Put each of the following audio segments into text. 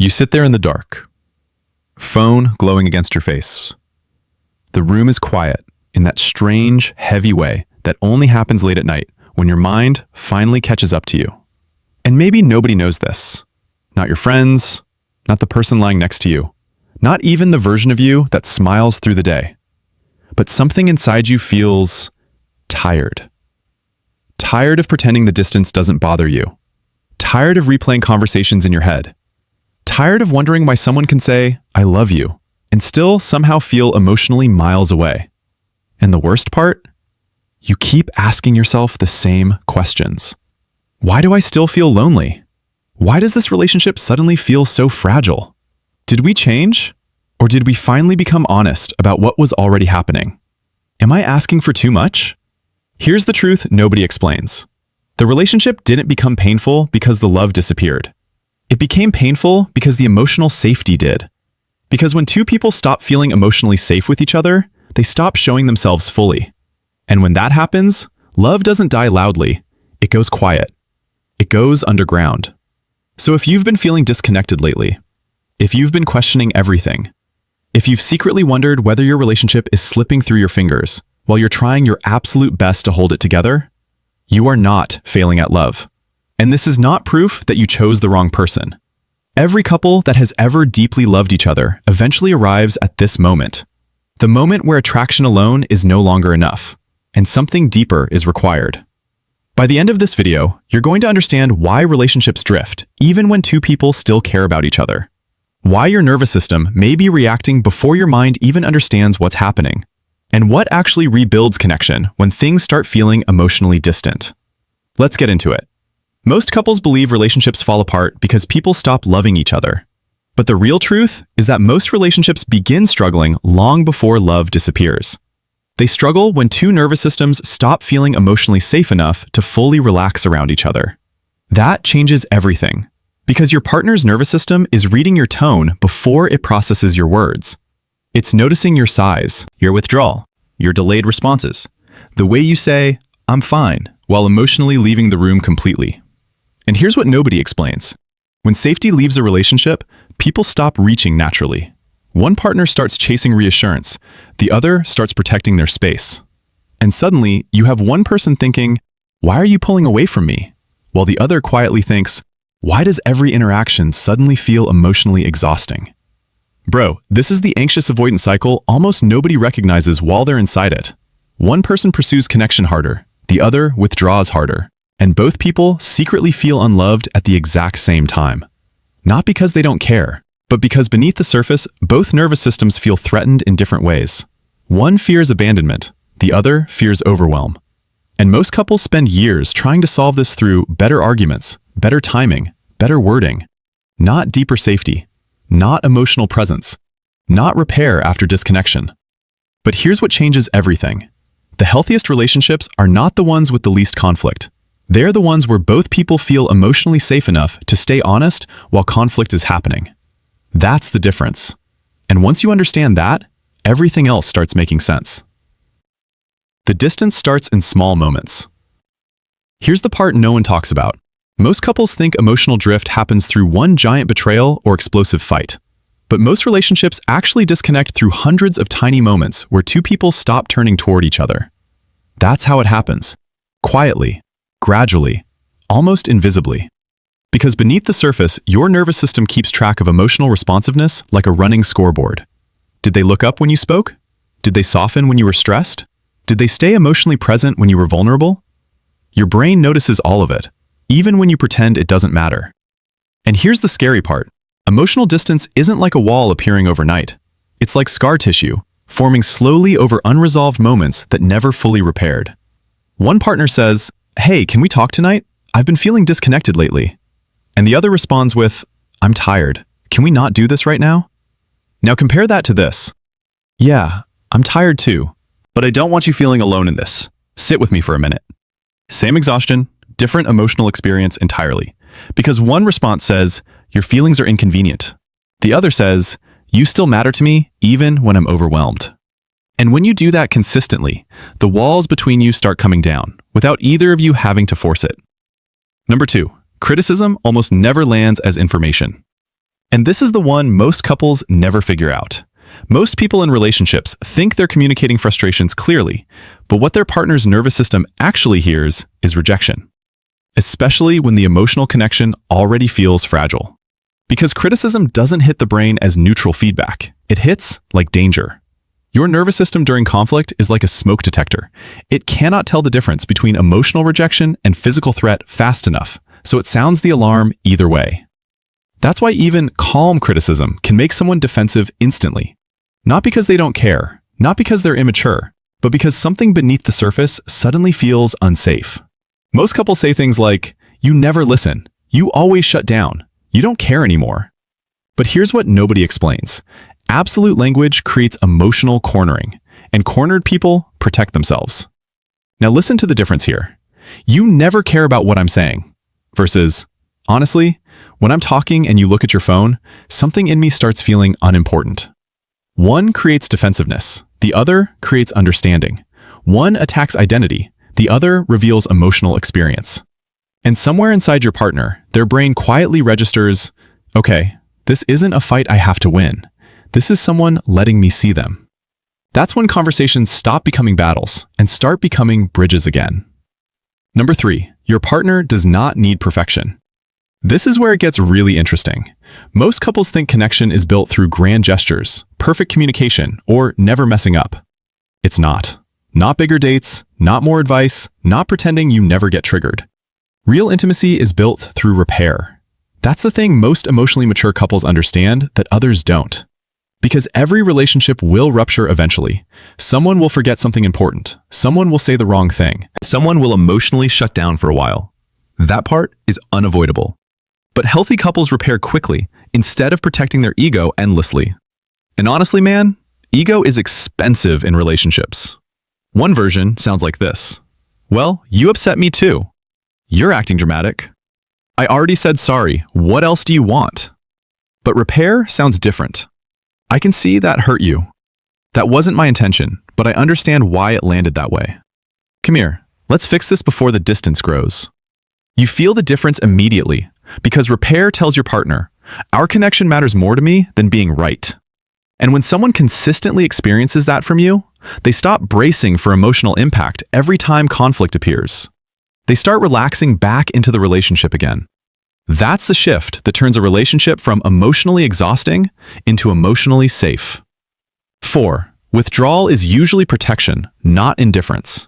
You sit there in the dark, phone glowing against your face. The room is quiet in that strange, heavy way that only happens late at night when your mind finally catches up to you. And maybe nobody knows this. Not your friends, not the person lying next to you, not even the version of you that smiles through the day. But something inside you feels tired. Tired of pretending the distance doesn't bother you. Tired of replaying conversations in your head. Tired of wondering why someone can say, "I love you," and still somehow feel emotionally miles away. And the worst part? You keep asking yourself the same questions. Why do I still feel lonely? Why does this relationship suddenly feel so fragile? Did we change? Or did we finally become honest about what was already happening? Am I asking for too much? Here's the truth nobody explains. The relationship didn't become painful because the love disappeared. It became painful because the emotional safety did. Because when two people stop feeling emotionally safe with each other, they stop showing themselves fully. And when that happens, love doesn't die loudly. It goes quiet. It goes underground. So if you've been feeling disconnected lately, if you've been questioning everything, if you've secretly wondered whether your relationship is slipping through your fingers while you're trying your absolute best to hold it together, you are not failing at love. And this is not proof that you chose the wrong person. Every couple that has ever deeply loved each other eventually arrives at this moment. The moment where attraction alone is no longer enough, and something deeper is required. By the end of this video, you're going to understand why relationships drift, even when two people still care about each other. Why your nervous system may be reacting before your mind even understands what's happening. And what actually rebuilds connection when things start feeling emotionally distant. Let's get into it. Most couples believe relationships fall apart because people stop loving each other. But the real truth is that most relationships begin struggling long before love disappears. They struggle when two nervous systems stop feeling emotionally safe enough to fully relax around each other. That changes everything, because your partner's nervous system is reading your tone before it processes your words. It's noticing your sighs, your withdrawal, your delayed responses, the way you say, "I'm fine," while emotionally leaving the room completely. And here's what nobody explains. When safety leaves a relationship, people stop reaching naturally. One partner starts chasing reassurance, the other starts protecting their space. And suddenly, you have one person thinking, "Why are you pulling away from me?" While the other quietly thinks, "Why does every interaction suddenly feel emotionally exhausting?" Bro, this is the anxious avoidance cycle almost nobody recognizes while they're inside it. One person pursues connection harder, the other withdraws harder. And both people secretly feel unloved at the exact same time. Not because they don't care, but because beneath the surface, both nervous systems feel threatened in different ways. One fears abandonment, the other fears overwhelm. And most couples spend years trying to solve this through better arguments, better timing, better wording. Not deeper safety, not emotional presence, not repair after disconnection. But here's what changes everything. The healthiest relationships are not the ones with the least conflict. They're the ones where both people feel emotionally safe enough to stay honest while conflict is happening. That's the difference. And once you understand that, everything else starts making sense. The distance starts in small moments. Here's the part no one talks about. Most couples think emotional drift happens through one giant betrayal or explosive fight. But most relationships actually disconnect through hundreds of tiny moments where two people stop turning toward each other. That's how it happens. Quietly. Gradually, almost invisibly. Because beneath the surface, your nervous system keeps track of emotional responsiveness like a running scoreboard. Did they look up when you spoke? Did they soften when you were stressed? Did they stay emotionally present when you were vulnerable? Your brain notices all of it, even when you pretend it doesn't matter. And here's the scary part. Emotional distance isn't like a wall appearing overnight. It's like scar tissue, forming slowly over unresolved moments that never fully repaired. One partner says, "Hey, can we talk tonight? I've been feeling disconnected lately." And the other responds with, "I'm tired. Can we not do this right now?" Now compare that to this. "Yeah, I'm tired too, but I don't want you feeling alone in this. Sit with me for a minute." Same exhaustion, different emotional experience entirely. Because one response says, "Your feelings are inconvenient." The other says, "You still matter to me, even when I'm overwhelmed." And when you do that consistently, the walls between you start coming down, without either of you having to force it. Number 2, criticism almost never lands as information. And this is the one most couples never figure out. Most people in relationships think they're communicating frustrations clearly, but what their partner's nervous system actually hears is rejection, especially when the emotional connection already feels fragile. Because criticism doesn't hit the brain as neutral feedback, it hits like danger. Your nervous system during conflict is like a smoke detector. It cannot tell the difference between emotional rejection and physical threat fast enough, so it sounds the alarm either way. That's why even calm criticism can make someone defensive instantly. Not because they don't care, not because they're immature, but because something beneath the surface suddenly feels unsafe. Most couples say things like, "You never listen. You always shut down. You don't care anymore." But here's what nobody explains. Absolute language creates emotional cornering, and cornered people protect themselves. Now listen to the difference here. "You never care about what I'm saying," versus, "Honestly, when I'm talking and you look at your phone, something in me starts feeling unimportant." One creates defensiveness, the other creates understanding. One attacks identity, the other reveals emotional experience. And somewhere inside your partner, their brain quietly registers, "Okay, this isn't a fight I have to win. This is someone letting me see them." That's when conversations stop becoming battles and start becoming bridges again. Number 3, your partner does not need perfection. This is where it gets really interesting. Most couples think connection is built through grand gestures, perfect communication, or never messing up. It's not. Not bigger dates, not more advice, not pretending you never get triggered. Real intimacy is built through repair. That's the thing most emotionally mature couples understand that others don't. Because every relationship will rupture eventually. Someone will forget something important. Someone will say the wrong thing. Someone will emotionally shut down for a while. That part is unavoidable. But healthy couples repair quickly instead of protecting their ego endlessly. And honestly, man, ego is expensive in relationships. One version sounds like this. "Well, you upset me too. You're acting dramatic. I already said sorry. What else do you want?" But repair sounds different. "I can see that hurt you. That wasn't my intention, but I understand why it landed that way. Come here, let's fix this before the distance grows." You feel the difference immediately, because repair tells your partner, "Our connection matters more to me than being right." And when someone consistently experiences that from you, they stop bracing for emotional impact every time conflict appears. They start relaxing back into the relationship again. That's the shift that turns a relationship from emotionally exhausting into emotionally safe. 4. Withdrawal is usually protection, not indifference.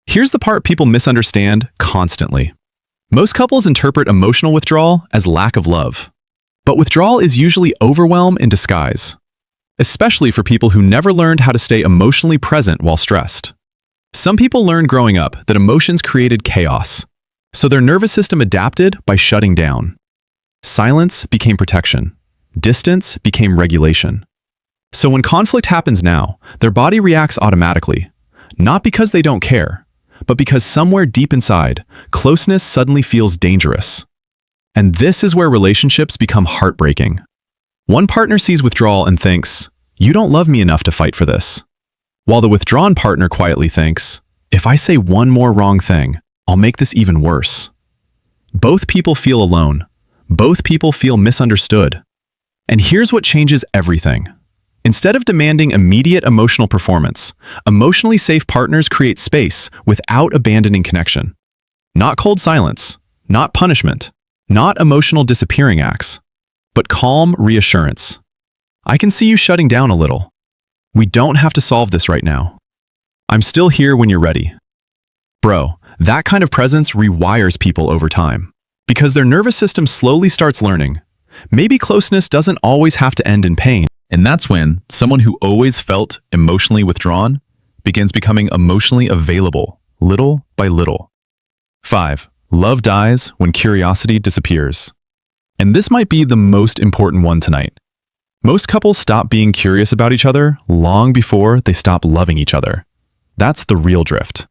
Here's the part people misunderstand constantly. Most couples interpret emotional withdrawal as lack of love. But withdrawal is usually overwhelm in disguise, especially for people who never learned how to stay emotionally present while stressed. Some people learned growing up that emotions created chaos, so their nervous system adapted by shutting down. Silence became protection. Distance became regulation. So when conflict happens now, their body reacts automatically, not because they don't care, but because somewhere deep inside, closeness suddenly feels dangerous. And this is where relationships become heartbreaking. One partner sees withdrawal and thinks, "You don't love me enough to fight for this." While the withdrawn partner quietly thinks, "If I say one more wrong thing, I'll make this even worse." Both people feel alone. Both people feel misunderstood. And here's what changes everything. Instead of demanding immediate emotional performance, emotionally safe partners create space without abandoning connection. Not cold silence, not punishment, not emotional disappearing acts, but calm reassurance. "I can see you shutting down a little. We don't have to solve this right now. I'm still here when you're ready." Bro, that kind of presence rewires people over time, because their nervous system slowly starts learning. Maybe closeness doesn't always have to end in pain. And that's when someone who always felt emotionally withdrawn begins becoming emotionally available, little by little. 5. Love dies when curiosity disappears. And this might be the most important one tonight. Most couples stop being curious about each other long before they stop loving each other. That's the real drift.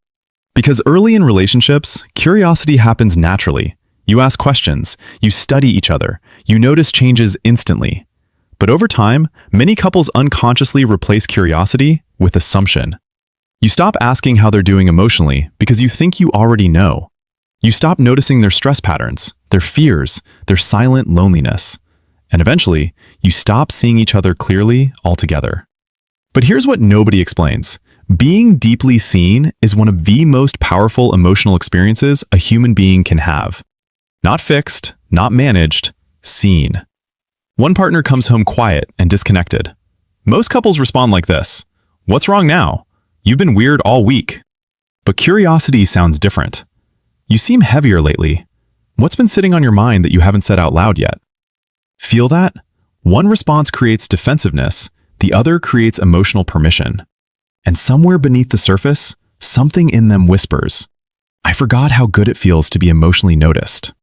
Because early in relationships, curiosity happens naturally. You ask questions, you study each other, you notice changes instantly. But over time, many couples unconsciously replace curiosity with assumption. You stop asking how they're doing emotionally because you think you already know. You stop noticing their stress patterns, their fears, their silent loneliness. And eventually, you stop seeing each other clearly altogether. But here's what nobody explains. Being deeply seen is one of the most powerful emotional experiences a human being can have. Not fixed, not managed, seen. One partner comes home quiet and disconnected. Most couples respond like this: "What's wrong now? You've been weird all week." But curiosity sounds different. "You seem heavier lately. What's been sitting on your mind that you haven't said out loud yet?" Feel that? One response creates defensiveness, the other creates emotional permission. And somewhere beneath the surface, something in them whispers, "I forgot how good it feels to be emotionally noticed."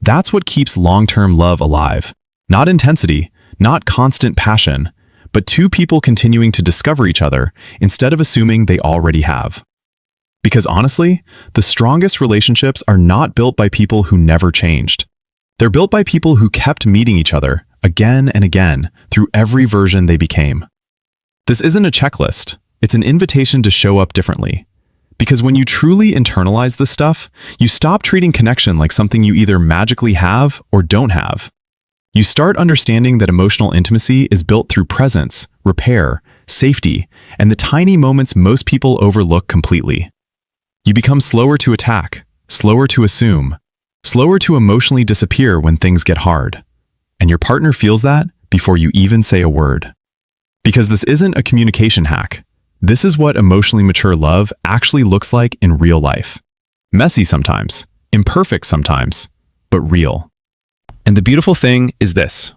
That's what keeps long-term love alive. Not intensity, not constant passion, but two people continuing to discover each other instead of assuming they already have. Because honestly, the strongest relationships are not built by people who never changed. They're built by people who kept meeting each other again and again through every version they became. This isn't a checklist, it's an invitation to show up differently. Because when you truly internalize this stuff, you stop treating connection like something you either magically have or don't have. You start understanding that emotional intimacy is built through presence, repair, safety, and the tiny moments most people overlook completely. You become slower to attack, slower to assume, slower to emotionally disappear when things get hard. And your partner feels that before you even say a word. Because this isn't a communication hack. This is what emotionally mature love actually looks like in real life. Messy sometimes, imperfect sometimes, but real. And the beautiful thing is this: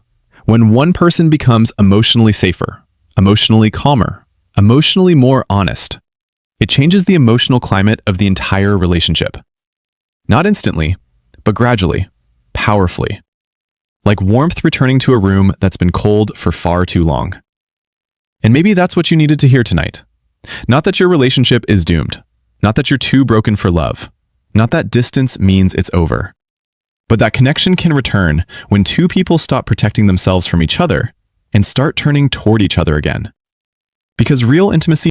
when one person becomes emotionally safer, emotionally calmer, emotionally more honest, it changes the emotional climate of the entire relationship. Not instantly, but gradually, powerfully. Like warmth returning to a room that's been cold for far too long. And maybe that's what you needed to hear tonight. Not that your relationship is doomed. Not that you're too broken for love. Not that distance means it's over. But that connection can return when two people stop protecting themselves from each other and start turning toward each other again. Because real intimacy